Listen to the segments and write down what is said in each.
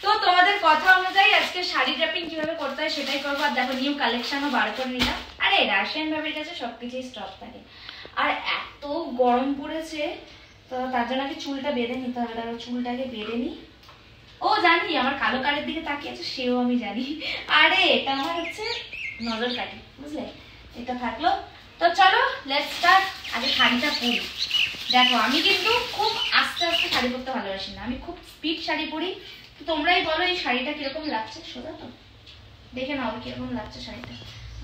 তো তোমাদের কথা অনুযায়ী আজকে শাড়ি ড্রাপিং কিভাবে করতে হয় সেটাই করবো। আর দেখো নিউ কালেকশনও বার করে নিলাম। আরে রাশিয়ান ভাবির কাছে সবকিছুই স্টক থাকে। আর এত গরম পড়েছে তো তার জন্য আগে চুলটা বেঁধে নিতে হবে। তারপর চুলটাকে বেঁধে নি। ও জানি আমার কালো কালের দিকে তাকিয়েছে, সেও আমি জানি। আরে এটা আমার হচ্ছে নজর কাটি, বুঝলে? এটা থাকলো। তো চলো লেটস স্টার্ট। আগে শাড়িটা পরি। দেখো আমি কিন্তু খুব আস্তে আস্তে শাড়ি পরতে ভালোবাসি না, আমি খুব স্পিড শাড়ি পরি। তো তোমরাই বলো এই শাড়িটা কিরকম লাগছে। সোজা তো দেখে নাও কিরকম লাগছে শাড়িটা।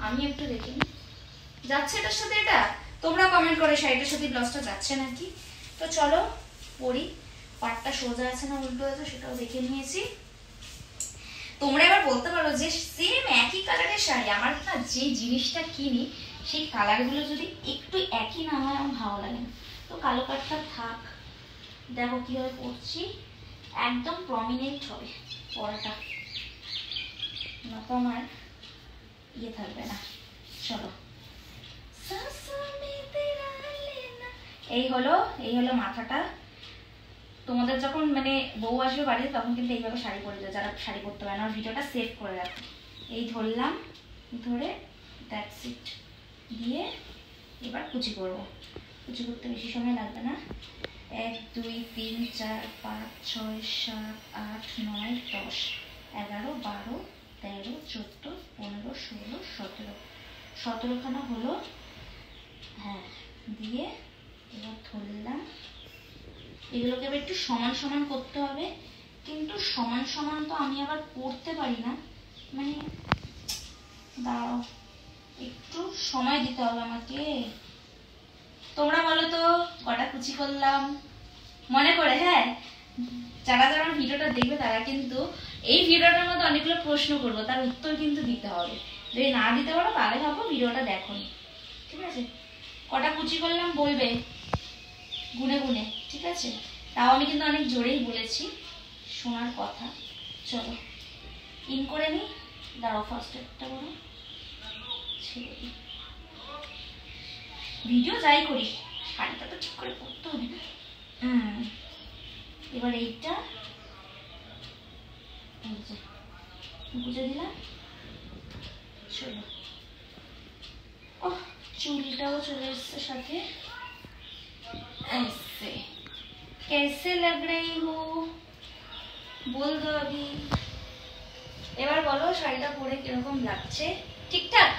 আমি একটু দেখিনি যাচ্ছে এটার সাথে। এটা তোমরা কমেন্ট করে শাড়িটার সাথে ব্লাউজটা যাচ্ছে নাকি। তো চলো পরি। পাটটা সোজা আছে না উল্টো আছে সেটাও দেখে নিয়েছি। তোমরা এবার বলতে পারো যে সেম একই কালারের শাড়ি, আমার না যে জিনিসটা কিনি সেই কালারগুলো যদি একটু একই না হয় আমার ভালো লাগে না। তো কালো কাঠটা থাক। দেখো কিভাবে পরছি, একদম প্রমিনেন্ট হবে পরাটা, না তো আমার ইয়ে থাকবে না। চলো এই হলো মাথাটা। তোমাদের যখন মানে বউ আসবে বাড়িতে তখন কিন্তু এইভাবে শাড়ি পরে যায়, যারা শাড়ি পরতে পারে না। ভিডিওটা সেভ করে রাখো। এই ধরলাম, ধরে দ্যাটস ইট দিয়ে এবার কুচি করবো। কুচি করতে বেশি সময় লাগবে না। 1 2 3 4 5 6 7 8 9 10 11 12 13 14 15 16 17 17খানা হলো। হ্যাঁ দিয়ে এবার ধরলাম। এগুলোকে আবার একটু সমান সমান করতে হবে, কিন্তু সমান সমান তো আমি আবার করতে পারি না। মানে দাঁড়াও, একটু সময় দিতে হবে আমাকে। তোমরা বলো তো কটা কুচি করলাম মনে করে। হ্যাঁ, যারা যারা ভিডিওটা দেখবে তারা কিন্তু এই ভিডিওটার মধ্যে অনেকগুলো প্রশ্ন করবো, তার উত্তর কিন্তু দিতে হবে। যদি না দিতে পারো তাহলে ভাবো ভিডিওটা দেখো, ঠিক আছে? কটা কুচি করলাম বলবে গুনে গুনে, ঠিক আছে? তাও আমি কিন্তু অনেক জোরেই বলেছি, শোনার কথা। চলো ইন করে নি। দাঁড়াও ফার্স্ট একটা বলো, ছেড়ে দিই। ভিডিও যাই করি শাড়িটা তো ঠিক করে পরতে হবে না। এবার এইটা বুঝে দিলাম। চলো ও চুলটাও চলে এসছে সাথে। ऐसे कैसे लग रही हो बोल दो अभी। এবার বলো শাড়িটা পরে কিরকম লাগছে। ঠিকঠাক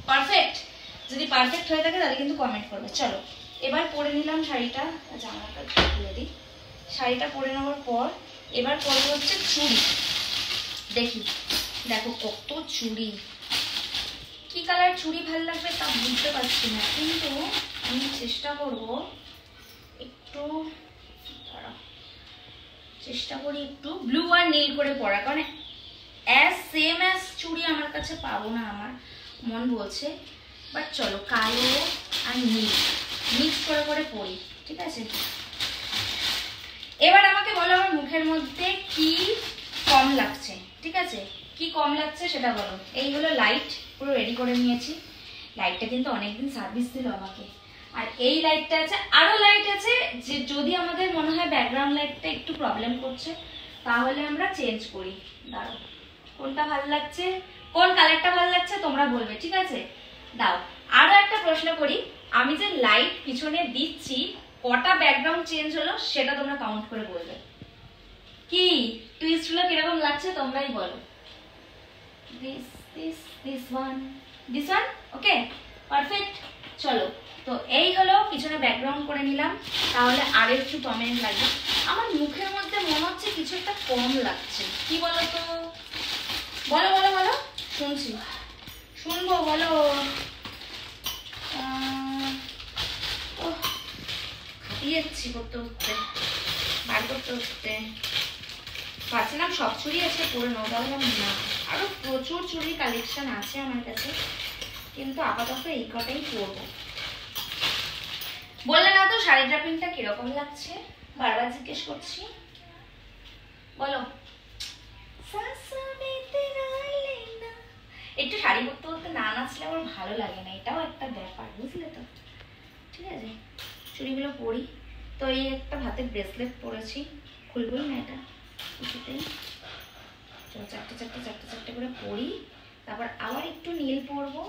পারফেক্ট? যদি পারফেক্ট হয়ে থাকে তাহলে কিন্তু কমেন্ট করবে। চলো এবার পরে নিলাম শাড়িটা। জামাটা খুলে দিই। শাড়িটা পরে নেওয়ার পর এবার পরবো হচ্ছে চুড়ি। দেখি দেখো কত চুড়ি, কি কালার চুড়ি ভালো লাগবে তা বুঝতে পারছি না, কিন্তু আমি চেষ্টা করব একটু, চেষ্টা করি একটু ব্লু আর নীল করে পরা, কারণ সেম অ্যাজ চুড়ি আমার কাছে পাবো না আমার মন বলছে। বাট চলো কালো আর নীল মিক্স করে করে পরি, ঠিক আছে? এবার আমাকে বলো আমার মুখের মধ্যে কি কম লাগছে, ঠিক আছে? কি কম লাগছে সেটা বলো। এই হলো লাইট, পুরো রেডি করে নিয়েছি। লাইটটা কিন্তু অনেকদিন সার্ভিস দিল আমাকে। আর এই লাইটটা আছে, আরো লাইট আছে, যে যদি আমাদের মনে হয় ব্যাকগ্রাউন্ড লাইটটা একটু প্রবলেম করছে তাহলে আমরা চেঞ্জ করি। দাঁড়াও কোনটা ভালো লাগছে, কোন কালারটা ভালো লাগছে তোমরা বলবে, ঠিক আছে? দাও আরো একটা প্রশ্ন করি, আমি যে লাইট পিছনে দিচ্ছি কটা ব্যাকগ্রাউন্ড চেঞ্জ হলো সেটা তোমরা কাউন্ট করে বলবে। কি টুইস্টগুলো কিরকম লাগছে তোমরাই বলো। this one okay perfect. চলো তো এই হলো পিছনে ব্যাকগ্রাউন্ড করে নিলাম। তাহলে আর একটু কমেন্ট লাগবে। আমার মুখের মধ্যে মনে হচ্ছে কিছু একটা কম লাগছে, কি বলো তো? বলো বলো বলো, শুনছি, শুনবো, বলো। খাটিয়েছি করতে করতে, বার করতে করতে ভাবছিলাম সব চুড়ি আজকে পরে নেবো, ভাবলাম না আরো প্রচুর চুড়ি কালেকশন আছে আমার কাছে, কিন্তু আপাতত এই কটাই পরবো। বললে না তো শাড়ি ড্রাপিংটা কিরকম লাগছে, বারবার জিজ্ঞেস করছি, বলো। একটু শাড়ি পরতে পরতে না নাচলে আমার ভালো লাগে না, এটাও একটা ব্যাপার, বুঝলে তো? ঠিক আছে চুড়িগুলো পরি। তো এই একটা হাতে ব্রেসলেট পরেছি, খুলবই না এটা কিছুতেই। তো চারটে চারটে চারটে চারটে করে পরি, তারপর আবার একটু নীল পরবো।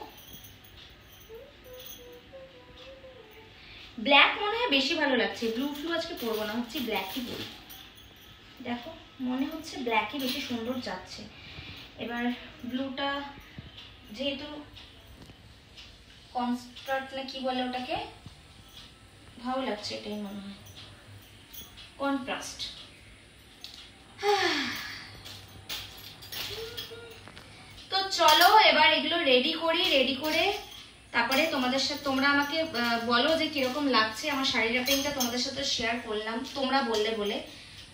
ব্ল্যাক মনে হয় বেশি ভালো লাগছে, ব্লু ফ্লু আজকে পরবো না, হচ্ছে ব্ল্যাকই পরি। দেখো মনে হচ্ছে ব্ল্যাকই বেশি সুন্দর যাচ্ছে। এবার ব্লুটা যেহেতু কনস্ট্রাক্ট না কি বলে ওটাকে, ভালো লাগছে, এটাই মনে হয় কন্ট্রাস্ট। তো চলো এবার এগুলো রেডি করি, রেডি করে তারপরে তোমাদের সাথে, তোমরা আমাকে বলো যে কিরকম লাগছে আমার শাড়ি র্যাপিংটা, তোমাদের সাথে শেয়ার করলাম তোমরা বললে বলে।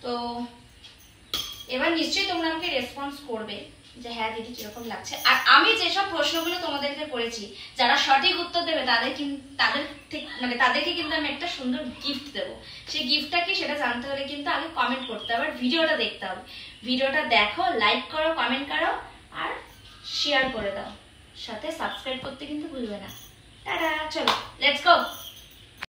তো এবার নিশ্চয়ই তোমরা আমাকে রেসপন্স করবে যে হ্যাঁ দিদি কিরকম লাগছে। আর আমি যেসব প্রশ্নগুলো তোমাদেরকে করেছি, যারা সঠিক উত্তর দেবে তাদেরকে কিন্তু আমি একটা সুন্দর গিফট দেবো। সেই গিফটটা কি সেটা জানতে হলে কিন্তু আগে কমেন্ট করতে হবে, আর ভিডিওটা দেখতে হবে। ভিডিওটা দেখো, লাইক করো, কমেন্ট করো আর শেয়ার করে দাও, সাথে সাবস্ক্রাইব করতে কিন্তু ভুলবে না। টাটা, চলো লেটস গো।